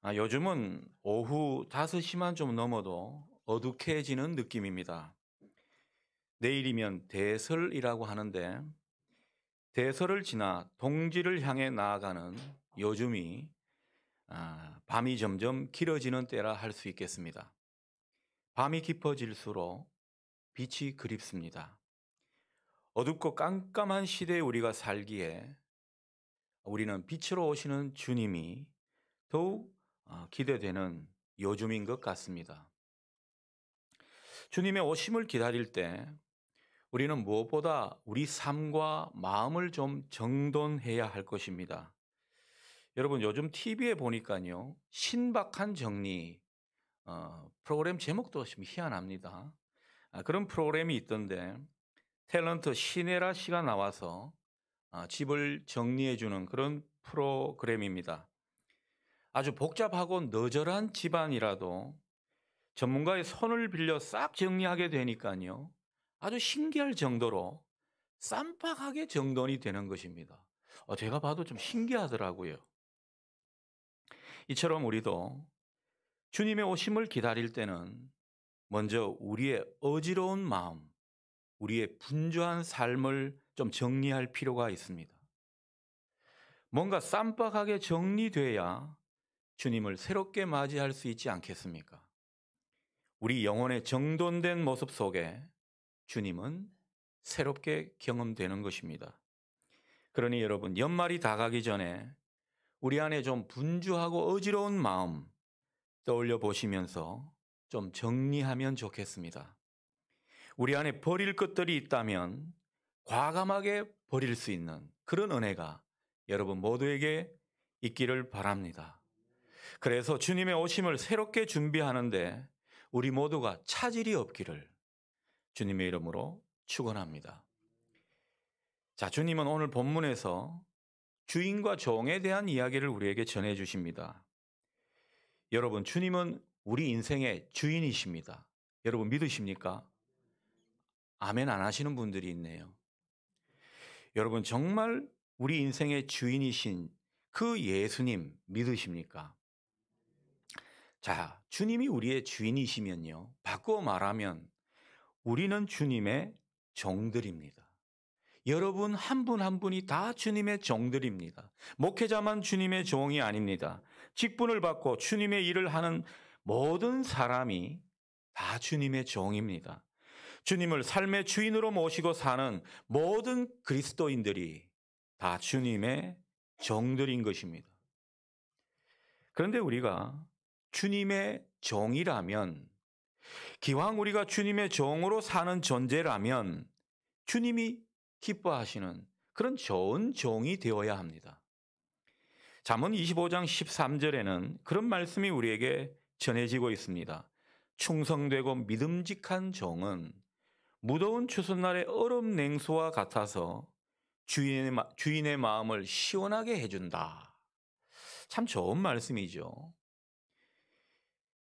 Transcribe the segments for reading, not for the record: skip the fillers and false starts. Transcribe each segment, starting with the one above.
요즘은 오후 5시만 좀 넘어도 어둑해지는 느낌입니다. 내일이면 대설이라고 하는데 대설을 지나 동지를 향해 나아가는 요즘이 밤이 점점 길어지는 때라 할 수 있겠습니다. 밤이 깊어질수록 빛이 그립습니다. 어둡고 깜깜한 시대에 우리가 살기에 우리는 빛으로 오시는 주님이 더욱 기대되는 요즘인 것 같습니다. 주님의 오심을 기다릴 때 우리는 무엇보다 우리 삶과 마음을 좀 정돈해야 할 것입니다. 여러분, 요즘 TV에 보니까요, 신박한 정리, 프로그램 제목도 좀 희한합니다. 그런 프로그램이 있던데, 탤런트 신혜라 씨가 나와서 집을 정리해주는 그런 프로그램입니다. 아주 복잡하고 너절한 집안이라도 전문가의 손을 빌려 싹 정리하게 되니까요, 아주 신기할 정도로 쌈박하게 정돈이 되는 것입니다. 제가 봐도 좀 신기하더라고요. 이처럼 우리도 주님의 오심을 기다릴 때는 먼저 우리의 어지러운 마음, 우리의 분주한 삶을 좀 정리할 필요가 있습니다. 뭔가 쌈박하게 정리돼야 주님을 새롭게 맞이할 수 있지 않겠습니까? 우리 영혼의 정돈된 모습 속에 주님은 새롭게 경험되는 것입니다. 그러니 여러분, 연말이 다가기 전에 우리 안에 좀 분주하고 어지러운 마음 떠올려 보시면서 좀 정리하면 좋겠습니다. 우리 안에 버릴 것들이 있다면 과감하게 버릴 수 있는 그런 은혜가 여러분 모두에게 있기를 바랍니다. 그래서 주님의 오심을 새롭게 준비하는데 우리 모두가 차질이 없기를 주님의 이름으로 축원합니다. 자, 주님은 오늘 본문에서 주인과 종에 대한 이야기를 우리에게 전해 주십니다. 여러분, 주님은 우리 인생의 주인이십니다. 여러분 믿으십니까? 아멘 안 하시는 분들이 있네요. 여러분, 정말 우리 인생의 주인이신 그 예수님 믿으십니까? 자, 주님이 우리의 주인이시면요, 바꾸어 말하면 우리는 주님의 종들입니다. 여러분 한 분 한 분이 다 주님의 종들입니다. 목회자만 주님의 종이 아닙니다. 직분을 받고 주님의 일을 하는 모든 사람이 다 주님의 종입니다. 주님을 삶의 주인으로 모시고 사는 모든 그리스도인들이 다 주님의 종들인 것입니다. 그런데 우리가 주님의 종이라면, 기왕 우리가 주님의 종으로 사는 존재라면 주님이 기뻐하시는 그런 좋은 종이 되어야 합니다. 잠언 25장 13절에는 그런 말씀이 우리에게 전해지고 있습니다. 충성되고 믿음직한 종은 무더운 추수날의 얼음 냉수와 같아서 주인의 마음을 시원하게 해준다. 참 좋은 말씀이죠.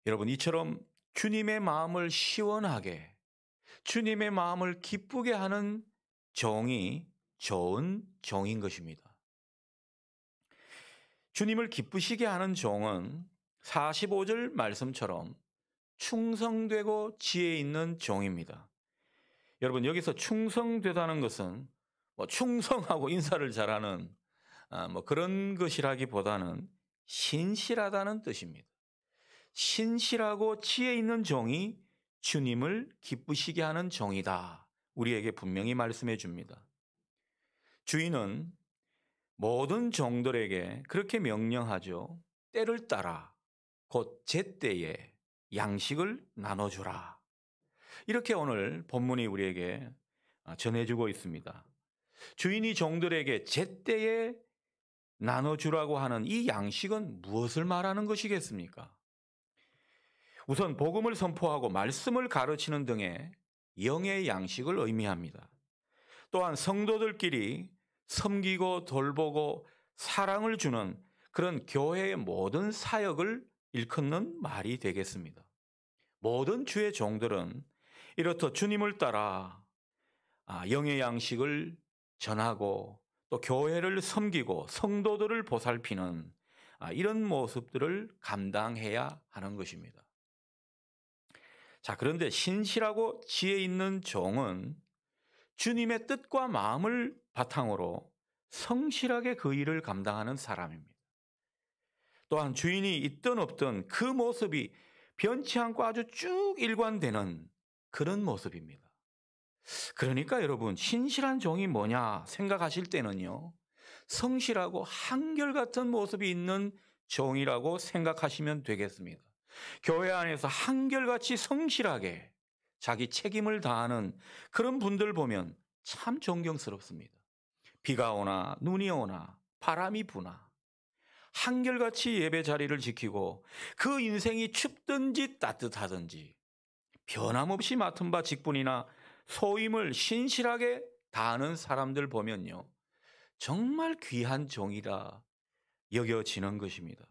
여러분, 이처럼 주님의 마음을 시원하게, 주님의 마음을 기쁘게 하는 종이 좋은 종인 것입니다. 주님을 기쁘시게 하는 종은 45절 말씀처럼 충성되고 지혜 있는 종입니다. 여러분, 여기서 충성되다는 것은 충성하고 인사를 잘하는 그런 것이라기보다는 신실하다는 뜻입니다. 신실하고 지혜 있는 종이 주님을 기쁘시게 하는 종이다. 우리에게 분명히 말씀해 줍니다. 주인은 모든 종들에게 그렇게 명령하죠. 때를 따라 곧 제때에 양식을 나눠주라. 이렇게 오늘 본문이 우리에게 전해주고 있습니다. 주인이 종들에게 제때에 나눠주라고 하는 이 양식은 무엇을 말하는 것이겠습니까? 우선 복음을 선포하고 말씀을 가르치는 등의 영의 양식을 의미합니다. 또한 성도들끼리 섬기고 돌보고 사랑을 주는 그런 교회의 모든 사역을 일컫는 말이 되겠습니다. 모든 주의 종들은 이렇듯 주님을 따라 영의 양식을 전하고 또 교회를 섬기고 성도들을 보살피는 이런 모습들을 감당해야 하는 것입니다. 자, 그런데 신실하고 지혜 있는 종은 주님의 뜻과 마음을 바탕으로 성실하게 그 일을 감당하는 사람입니다. 또한 주인이 있든 없든 그 모습이 변치 않고 아주 쭉 일관되는 그런 모습입니다. 그러니까 여러분, 신실한 종이 뭐냐 생각하실 때는요, 성실하고 한결같은 모습이 있는 종이라고 생각하시면 되겠습니다. 교회 안에서 한결같이 성실하게 자기 책임을 다하는 그런 분들 보면 참 존경스럽습니다. 비가 오나 눈이 오나 바람이 부나 한결같이 예배 자리를 지키고 그 인생이 춥든지 따뜻하든지 변함없이 맡은 바 직분이나 소임을 신실하게 다하는 사람들 보면요, 정말 귀한 종이라 여겨지는 것입니다.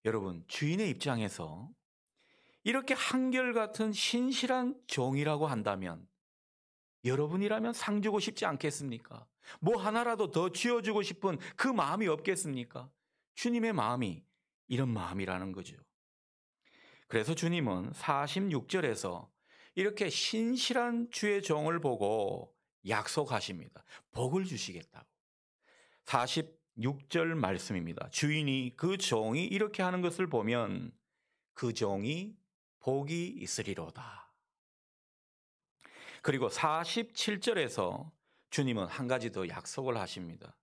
여러분, 주인의 입장에서 이렇게 한결같은 신실한 종이라고 한다면 여러분이라면 상 주고 싶지 않겠습니까? 뭐 하나라도 더 쥐어주고 싶은 그 마음이 없겠습니까? 주님의 마음이 이런 마음이라는 거죠. 그래서 주님은 46절에서 이렇게 신실한 주의 종을 보고 약속하십니다. 복을 주시겠다고. 46절 말씀입니다. 주인이 그 종이 이렇게 하는 것을 보면 그 종이 복이 있으리로다. 그리고 47절에서 주님은 한 가지 더 약속을 하십니다.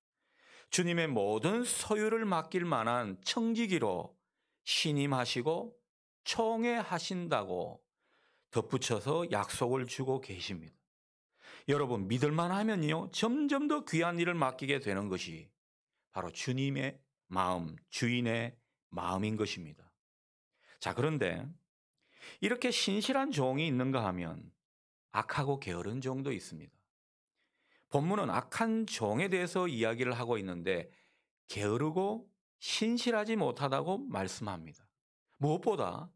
주님의 모든 소유를 맡길 만한 청지기로 신임하시고 총애하신다고 덧붙여서 약속을 주고 계십니다. 여러분, 믿을만 하면요, 점점 더 귀한 일을 맡기게 되는 것이 바로 주님의 마음, 주인의 마음인 것입니다. 자, 그런데 이렇게 신실한 종이 있는가 하면 악하고 게으른 종도 있습니다. 본문은 악한 종에 대해서 이야기를 하고 있는데 게으르고 신실하지 못하다고 말씀합니다. 무엇보다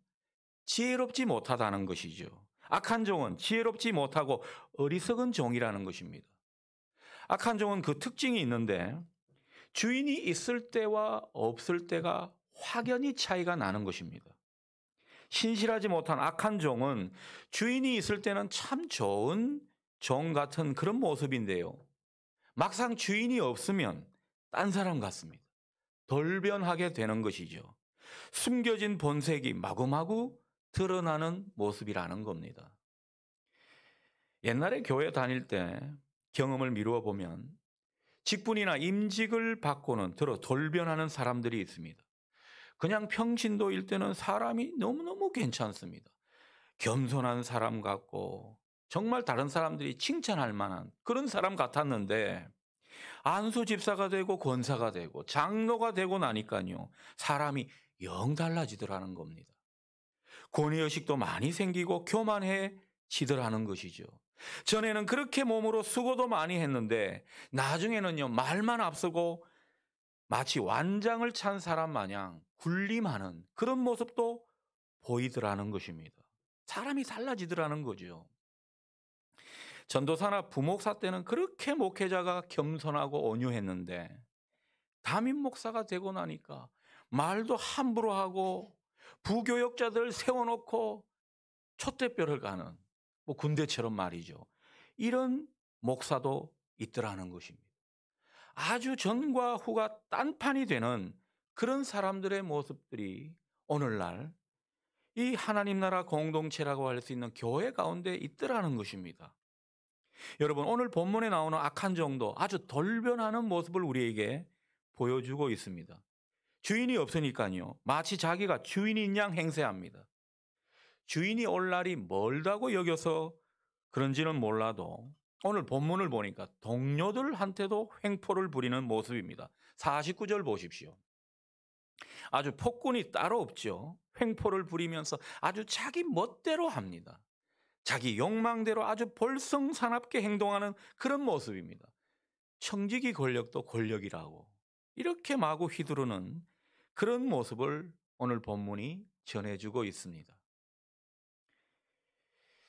지혜롭지 못하다는 것이죠. 악한 종은 지혜롭지 못하고 어리석은 종이라는 것입니다. 악한 종은 그 특징이 있는데 주인이 있을 때와 없을 때가 확연히 차이가 나는 것입니다. 신실하지 못한 악한 종은 주인이 있을 때는 참 좋은 종 같은 그런 모습인데요, 막상 주인이 없으면 딴 사람 같습니다. 돌변하게 되는 것이죠. 숨겨진 본색이 마구마구 드러나는 모습이라는 겁니다. 옛날에 교회 다닐 때 경험을 미루어 보면 직분이나 임직을 받고는 돌변하는 사람들이 있습니다. 그냥 평신도일 때는 사람이 너무너무 괜찮습니다. 겸손한 사람 같고 정말 다른 사람들이 칭찬할 만한 그런 사람 같았는데 안수 집사가 되고 권사가 되고 장로가 되고 나니까요, 사람이 영 달라지더라는 겁니다. 권위의식도 많이 생기고 교만해지더라는 것이죠. 전에는 그렇게 몸으로 수고도 많이 했는데 나중에는요, 말만 앞서고 마치 완장을 찬 사람 마냥 군림하는 그런 모습도 보이더라는 것입니다. 사람이 달라지더라는 거죠. 전도사나 부목사 때는 그렇게 목회자가 겸손하고 온유했는데 담임 목사가 되고 나니까 말도 함부로 하고 부교역자들 세워놓고 촛대뼈를 가는, 뭐 군대처럼 말이죠, 이런 목사도 있더라는 것입니다. 아주 전과 후가 딴판이 되는 그런 사람들의 모습들이 오늘날 이 하나님 나라 공동체라고 할 수 있는 교회 가운데 있더라는 것입니다. 여러분, 오늘 본문에 나오는 악한 종도 아주 돌변하는 모습을 우리에게 보여주고 있습니다. 주인이 없으니까요, 마치 자기가 주인인 양 행세합니다. 주인이 올 날이 멀다고 여겨서 그런지는 몰라도 오늘 본문을 보니까 동료들한테도 횡포를 부리는 모습입니다. 49절 보십시오. 아주 폭군이 따로 없죠. 횡포를 부리면서 아주 자기 멋대로 합니다. 자기 욕망대로 아주 볼성사납게 행동하는 그런 모습입니다. 청지기 권력도 권력이라고 이렇게 마구 휘두르는 그런 모습을 오늘 본문이 전해주고 있습니다.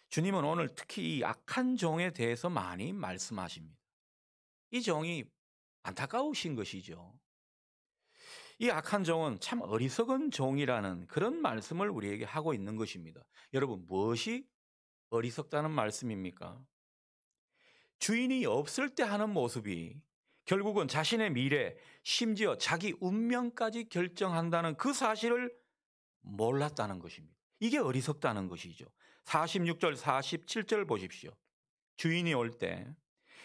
주님은 오늘 특히 이 악한 종에 대해서 많이 말씀하십니다. 이 종이 안타까우신 것이죠. 이 악한 종은 참 어리석은 종이라는 그런 말씀을 우리에게 하고 있는 것입니다. 여러분, 무엇이 어리석다는 말씀입니까? 주인이 없을 때 하는 모습이 결국은 자신의 미래, 심지어 자기 운명까지 결정한다는 그 사실을 몰랐다는 것입니다. 이게 어리석다는 것이죠. 46절, 47절 보십시오. 주인이 올 때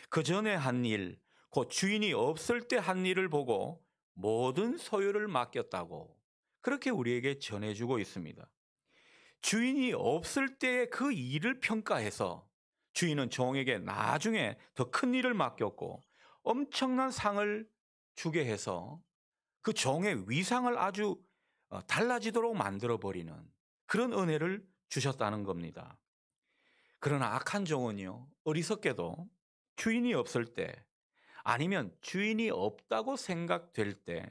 그 전에 한 일, 곧 주인이 없을 때 한 일을 보고 모든 소유를 맡겼다고 그렇게 우리에게 전해주고 있습니다. 주인이 없을 때의 그 일을 평가해서 주인은 종에게 나중에 더 큰 일을 맡겼고 엄청난 상을 주게 해서 그 종의 위상을 아주 달라지도록 만들어버리는 그런 은혜를 주셨다는 겁니다. 그러나 악한 종은요, 어리석게도 주인이 없을 때 아니면 주인이 없다고 생각될 때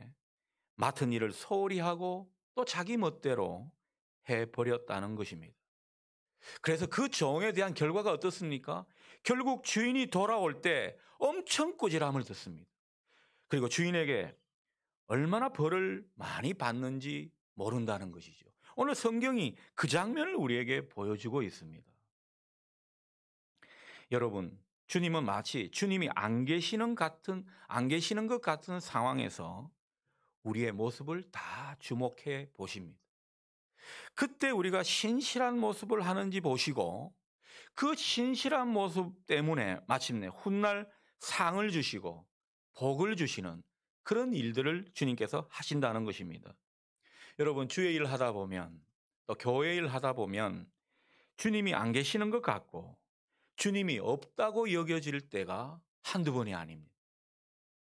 맡은 일을 소홀히 하고 또 자기 멋대로 해버렸다는 것입니다. 그래서 그 종에 대한 결과가 어떻습니까? 결국 주인이 돌아올 때 엄청 꾸지람을 듣습니다. 그리고 주인에게 얼마나 벌을 많이 받는지 모른다는 것이죠. 오늘 성경이 그 장면을 우리에게 보여주고 있습니다. 여러분, 주님은 마치 주님이 안 계시는 것 같은 상황에서 우리의 모습을 다 주목해 보십니다. 그때 우리가 신실한 모습을 하는지 보시고 그 신실한 모습 때문에 마침내 훗날 상을 주시고 복을 주시는 그런 일들을 주님께서 하신다는 것입니다. 여러분, 주의 일 하다 보면 또 교회 일 하다 보면 주님이 안 계시는 것 같고 주님이 없다고 여겨질 때가 한두 번이 아닙니다.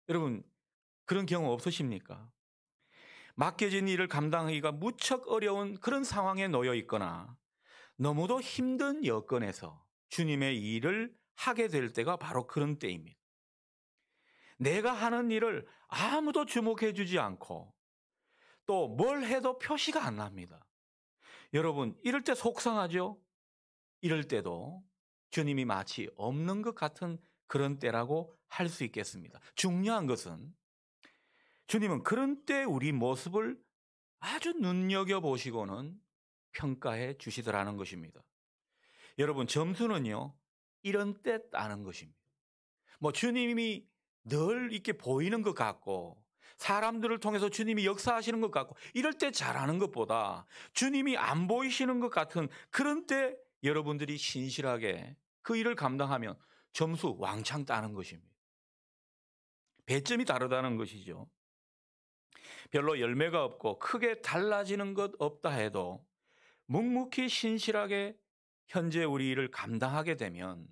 여러분, 그런 경우 없으십니까? 맡겨진 일을 감당하기가 무척 어려운 그런 상황에 놓여 있거나 너무도 힘든 여건에서 주님의 일을 하게 될 때가 바로 그런 때입니다. 내가 하는 일을 아무도 주목해 주지 않고 또 뭘 해도 표시가 안 납니다. 여러분, 이럴 때 속상하죠? 이럴 때도 주님이 마치 없는 것 같은 그런 때라고 할 수 있겠습니다. 중요한 것은 주님은 그런 때 우리 모습을 아주 눈여겨보시고는 평가해 주시더라는 것입니다. 여러분, 점수는요, 이런 때 따는 것입니다. 뭐 주님이 늘 이렇게 보이는 것 같고 사람들을 통해서 주님이 역사하시는 것 같고 이럴 때 잘하는 것보다 주님이 안 보이시는 것 같은 그런 때 여러분들이 신실하게 그 일을 감당하면 점수 왕창 따는 것입니다. 배점이 다르다는 것이죠. 별로 열매가 없고 크게 달라지는 것 없다 해도 묵묵히 신실하게 현재 우리 일을 감당하게 되면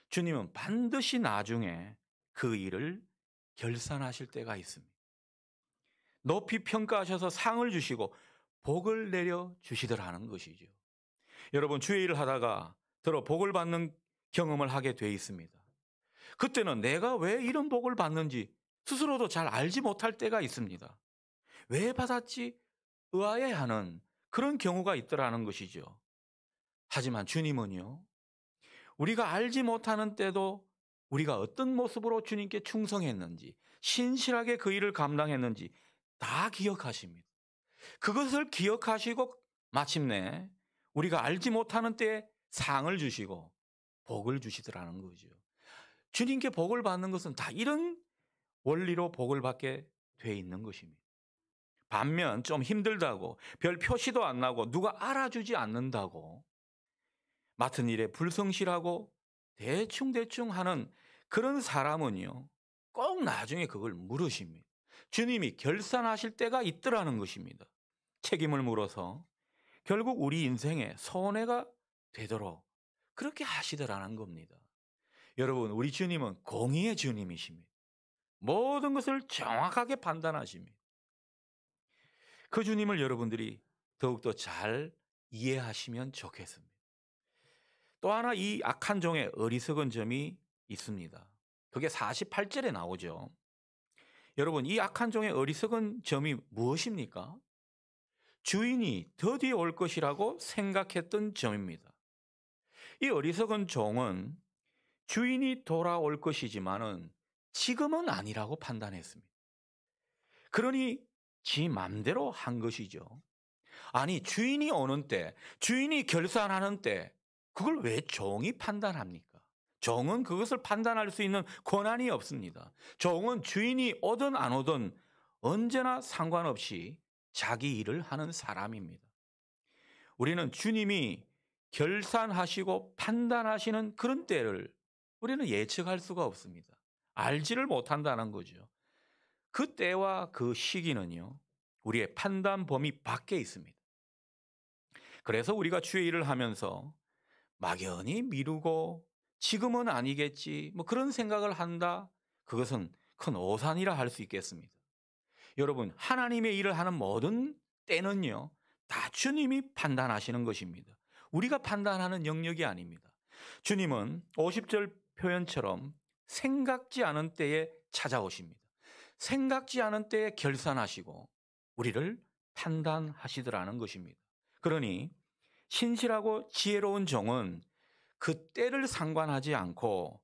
주님은 반드시 나중에 그 일을 결산하실 때가 있습니다. 높이 평가하셔서 상을 주시고 복을 내려 주시더라는 것이죠. 여러분, 주의 일을 하다가 들어 복을 받는 경험을 하게 돼 있습니다. 그때는 내가 왜 이런 복을 받는지 스스로도 잘 알지 못할 때가 있습니다. 왜 받았지? 의아해하는 그런 경우가 있더라는 것이죠. 하지만 주님은요, 우리가 알지 못하는 때도 우리가 어떤 모습으로 주님께 충성했는지, 신실하게 그 일을 감당했는지 다 기억하십니다. 그것을 기억하시고 마침내 우리가 알지 못하는 때에 상을 주시고 복을 주시더라는 거죠. 주님께 복을 받는 것은 다 이런 원리로 복을 받게 돼 있는 것입니다. 반면 좀 힘들다고 별 표시도 안 나고 누가 알아주지 않는다고 맡은 일에 불성실하고 대충대충 하는 그런 사람은요, 꼭 나중에 그걸 물으십니다. 주님이 결산하실 때가 있더라는 것입니다. 책임을 물어서 결국 우리 인생에 손해가 되도록 그렇게 하시더라는 겁니다. 여러분, 우리 주님은 공의의 주님이십니다. 모든 것을 정확하게 판단하십니다. 그 주님을 여러분들이 더욱더 잘 이해하시면 좋겠습니다. 또 하나 이 악한 종의 어리석은 점이 있습니다. 그게 48절에 나오죠. 여러분, 이 악한 종의 어리석은 점이 무엇입니까? 주인이 더디 올 것이라고 생각했던 점입니다. 이 어리석은 종은 주인이 돌아올 것이지만은 지금은 아니라고 판단했습니다. 그러니 지 맘대로 한 것이죠. 아니, 주인이 오는 때, 주인이 결산하는 때, 그걸 왜 종이 판단합니까? 종은 그것을 판단할 수 있는 권한이 없습니다. 종은 주인이 오든 안 오든 언제나 상관없이 자기 일을 하는 사람입니다. 우리는 주님이 결산하시고 판단하시는 그런 때를 우리는 예측할 수가 없습니다. 알지를 못한다는 거죠. 그 때와 그 시기는요, 우리의 판단 범위 밖에 있습니다. 그래서 우리가 주의 일을 하면서 막연히 미루고 지금은 아니겠지, 뭐 그런 생각을 한다. 그것은 큰 오산이라 할 수 있겠습니다. 여러분, 하나님의 일을 하는 모든 때는요, 다 주님이 판단하시는 것입니다. 우리가 판단하는 영역이 아닙니다. 주님은 50절 표현처럼 생각지 않은 때에 찾아오십니다. 생각지 않은 때에 결산하시고 우리를 판단하시더라는 것입니다. 그러니 신실하고 지혜로운 종은 그 때를 상관하지 않고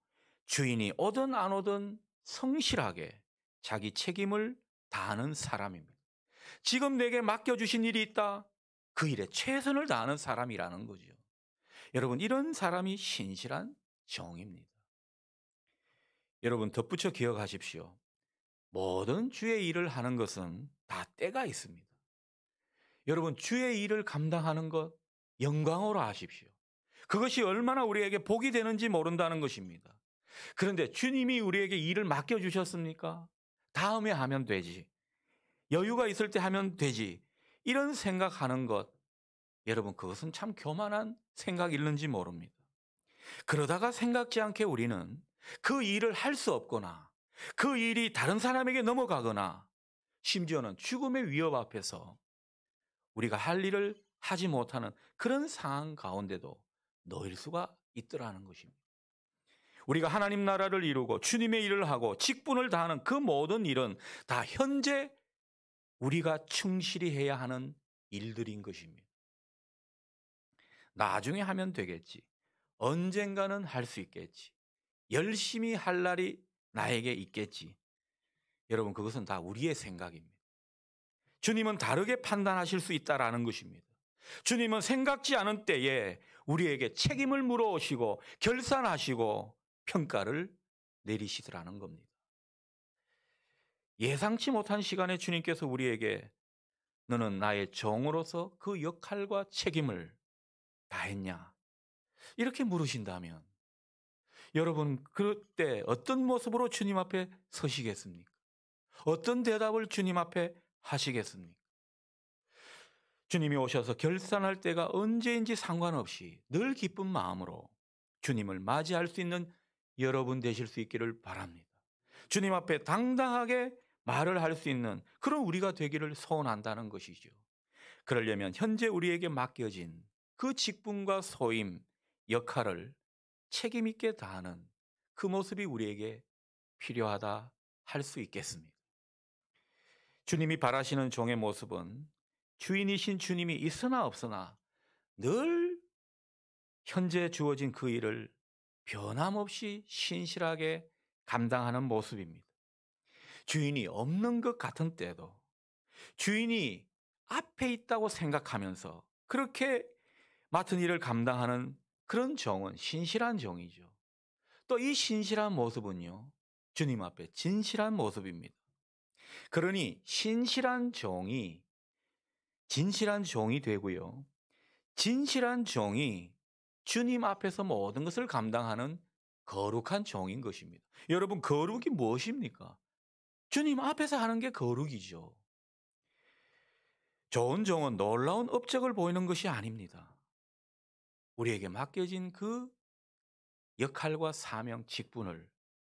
주인이 오든 안 오든 성실하게 자기 책임을 다하는 사람입니다. 지금 내게 맡겨주신 일이 있다. 그 일에 최선을 다하는 사람이라는 거죠. 여러분, 이런 사람이 신실한 종입니다. 여러분, 덧붙여 기억하십시오. 모든 주의 일을 하는 것은 다 때가 있습니다. 여러분, 주의 일을 감당하는 것 영광으로 하십시오. 그것이 얼마나 우리에게 복이 되는지 모른다는 것입니다. 그런데 주님이 우리에게 일을 맡겨주셨습니까? 다음에 하면 되지. 여유가 있을 때 하면 되지. 이런 생각하는 것, 여러분, 그것은 참 교만한 생각일는지 모릅니다. 그러다가 생각지 않게 우리는 그 일을 할 수 없거나 그 일이 다른 사람에게 넘어가거나 심지어는 죽음의 위협 앞에서 우리가 할 일을 하지 못하는 그런 상황 가운데도 놓일 수가 있더라는 것입니다. 우리가 하나님 나라를 이루고 주님의 일을 하고 직분을 다하는 그 모든 일은 다 현재 우리가 충실히 해야 하는 일들인 것입니다. 나중에 하면 되겠지. 언젠가는 할 수 있겠지. 열심히 할 날이 나에게 있겠지. 여러분, 그것은 다 우리의 생각입니다. 주님은 다르게 판단하실 수 있다라는 것입니다. 주님은 생각지 않은 때에 우리에게 책임을 물어오시고 결산하시고 평가를 내리시더라는 겁니다. 예상치 못한 시간에 주님께서 우리에게 너는 나의 종으로서 그 역할과 책임을 다했냐? 이렇게 물으신다면 여러분, 그때 어떤 모습으로 주님 앞에 서시겠습니까? 어떤 대답을 주님 앞에 하시겠습니까? 주님이 오셔서 결산할 때가 언제인지 상관없이 늘 기쁜 마음으로 주님을 맞이할 수 있는 여러분 되실 수 있기를 바랍니다. 주님 앞에 당당하게 말을 할 수 있는 그런 우리가 되기를 소원한다는 것이죠. 그러려면 현재 우리에게 맡겨진 그 직분과 소임, 역할을 책임 있게 다하는 그 모습이 우리에게 필요하다 할 수 있겠습니다. 주님이 바라시는 종의 모습은 주인이신 주님이 있으나 없으나 늘 현재 주어진 그 일을 변함없이 신실하게 감당하는 모습입니다. 주인이 없는 것 같은 때도 주인이 앞에 있다고 생각하면서 그렇게 맡은 일을 감당하는 그런 종은 신실한 종이죠. 또 이 신실한 모습은요, 주님 앞에 진실한 모습입니다. 그러니 신실한 종이 진실한 종이 되고요. 진실한 종이 주님 앞에서 모든 것을 감당하는 거룩한 종인 것입니다. 여러분, 거룩이 무엇입니까? 주님 앞에서 하는 게 거룩이죠. 좋은 종은 놀라운 업적을 보이는 것이 아닙니다. 우리에게 맡겨진 그 역할과 사명, 직분을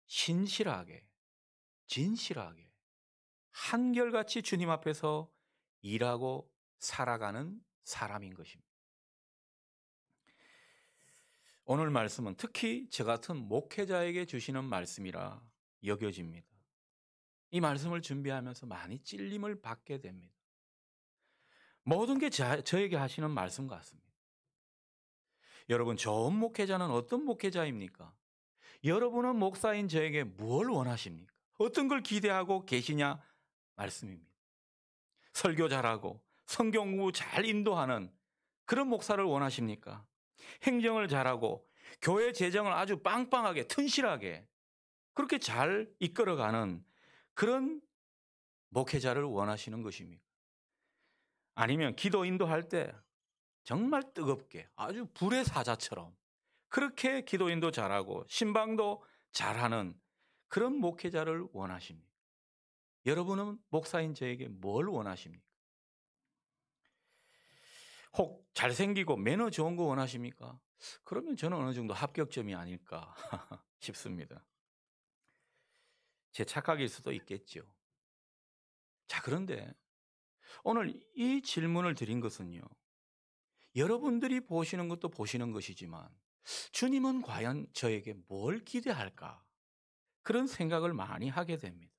신실하게, 진실하게, 한결같이 주님 앞에서 일하고 살아가는 사람인 것입니다. 오늘 말씀은 특히 저 같은 목회자에게 주시는 말씀이라 여겨집니다. 이 말씀을 준비하면서 많이 찔림을 받게 됩니다. 모든 게 저에게 하시는 말씀 같습니다. 여러분, 좋은 목회자는 어떤 목회자입니까? 여러분은 목사인 저에게 무엇을 원하십니까? 어떤 걸 기대하고 계시냐? 말씀입니다. 설교 잘하고 성경 공부 잘 인도하는 그런 목사를 원하십니까? 행정을 잘하고 교회 재정을 아주 빵빵하게 튼실하게 그렇게 잘 이끌어가는 그런 목회자를 원하시는 것입니까? 아니면 기도 인도할 때 정말 뜨겁게 아주 불의 사자처럼 그렇게 기도 인도 잘하고 신방도 잘하는 그런 목회자를 원하십니까? 여러분은 목사인 저에게 뭘 원하십니까? 혹 잘생기고 매너 좋은 거 원하십니까? 그러면 저는 어느 정도 합격점이 아닐까 싶습니다. 제 착각일 수도 있겠죠. 자, 그런데 오늘 이 질문을 드린 것은요. 여러분들이 보시는 것도 보시는 것이지만 주님은 과연 저에게 뭘 기대할까? 그런 생각을 많이 하게 됩니다.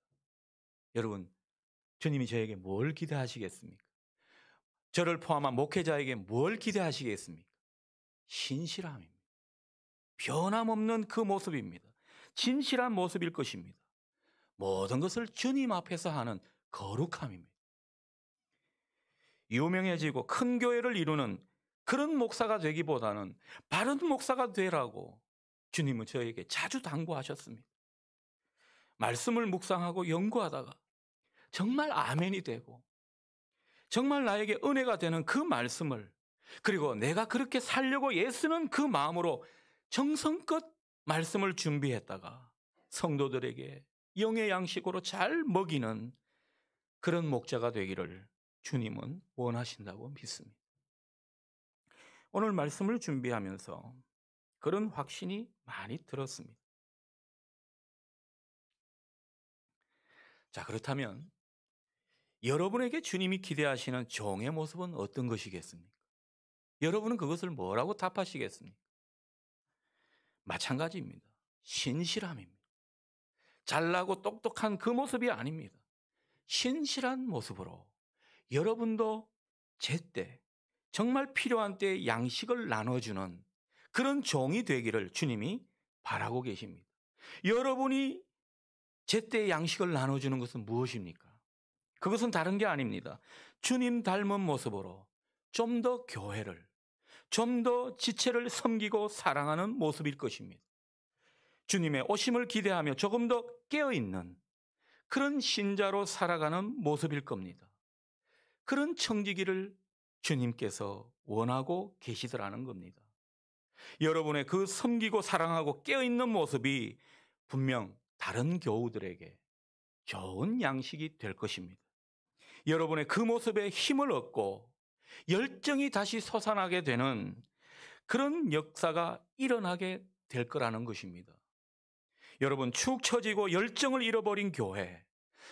여러분, 주님이 저에게 뭘 기대하시겠습니까? 저를 포함한 목회자에게 뭘 기대하시겠습니까? 신실함입니다. 변함없는 그 모습입니다. 진실한 모습일 것입니다. 모든 것을 주님 앞에서 하는 거룩함입니다. 유명해지고 큰 교회를 이루는 그런 목사가 되기보다는 바른 목사가 되라고 주님은 저에게 자주 당부하셨습니다. 말씀을 묵상하고 연구하다가 정말 아멘이 되고 정말 나에게 은혜가 되는 그 말씀을 그리고 내가 그렇게 살려고 애쓰는 그 마음으로 정성껏 말씀을 준비했다가 성도들에게 영의 양식으로 잘 먹이는 그런 목자가 되기를 주님은 원하신다고 믿습니다. 오늘 말씀을 준비하면서 그런 확신이 많이 들었습니다. 자, 그렇다면 여러분에게 주님이 기대하시는 종의 모습은 어떤 것이겠습니까? 여러분은 그것을 뭐라고 답하시겠습니까? 마찬가지입니다. 신실함입니다. 잘나고 똑똑한 그 모습이 아닙니다. 신실한 모습으로 여러분도 제때 정말 필요한 때에 양식을 나눠주는 그런 종이 되기를 주님이 바라고 계십니다. 여러분이 제때 양식을 나눠주는 것은 무엇입니까? 그것은 다른 게 아닙니다. 주님 닮은 모습으로 좀 더 교회를, 좀 더 지체를 섬기고 사랑하는 모습일 것입니다. 주님의 오심을 기대하며 조금 더 깨어있는 그런 신자로 살아가는 모습일 겁니다. 그런 청지기를 주님께서 원하고 계시더라는 겁니다. 여러분의 그 섬기고 사랑하고 깨어있는 모습이 분명 다른 교우들에게 좋은 양식이 될 것입니다. 여러분의 그 모습에 힘을 얻고 열정이 다시 솟아나게 되는 그런 역사가 일어나게 될 거라는 것입니다. 여러분, 축 처지고 열정을 잃어버린 교회,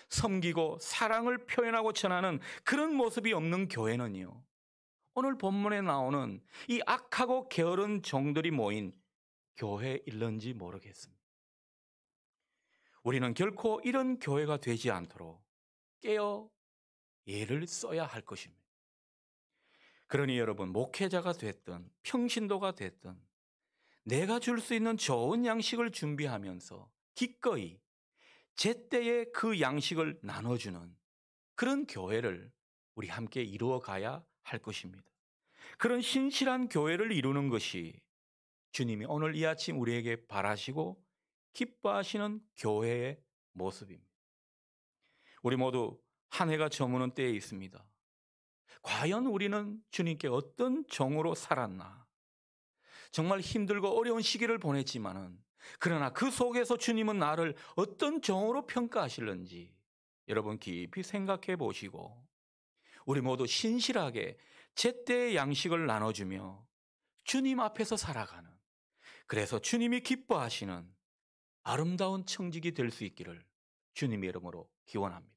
섬기고 사랑을 표현하고 전하는 그런 모습이 없는 교회는요, 오늘 본문에 나오는 이 악하고 게으른 종들이 모인 교회일런지 모르겠습니다. 우리는 결코 이런 교회가 되지 않도록 깨어 애를 써야 할 것입니다. 그러니 여러분, 목회자가 됐든 평신도가 됐든 내가 줄 수 있는 좋은 양식을 준비하면서 기꺼이 제때에 그 양식을 나눠주는 그런 교회를 우리 함께 이루어 가야 할 것입니다. 그런 신실한 교회를 이루는 것이 주님이 오늘 이 아침 우리에게 바라시고 기뻐하시는 교회의 모습입니다. 우리 모두 한 해가 저무는 때에 있습니다. 과연 우리는 주님께 어떤 종으로 살았나? 정말 힘들고 어려운 시기를 보냈지만은 그러나 그 속에서 주님은 나를 어떤 종으로 평가하실는지 여러분 깊이 생각해 보시고 우리 모두 신실하게 제때의 양식을 나눠주며 주님 앞에서 살아가는, 그래서 주님이 기뻐하시는 아름다운 청직이 될 수 있기를 주님의 이름으로 기원합니다.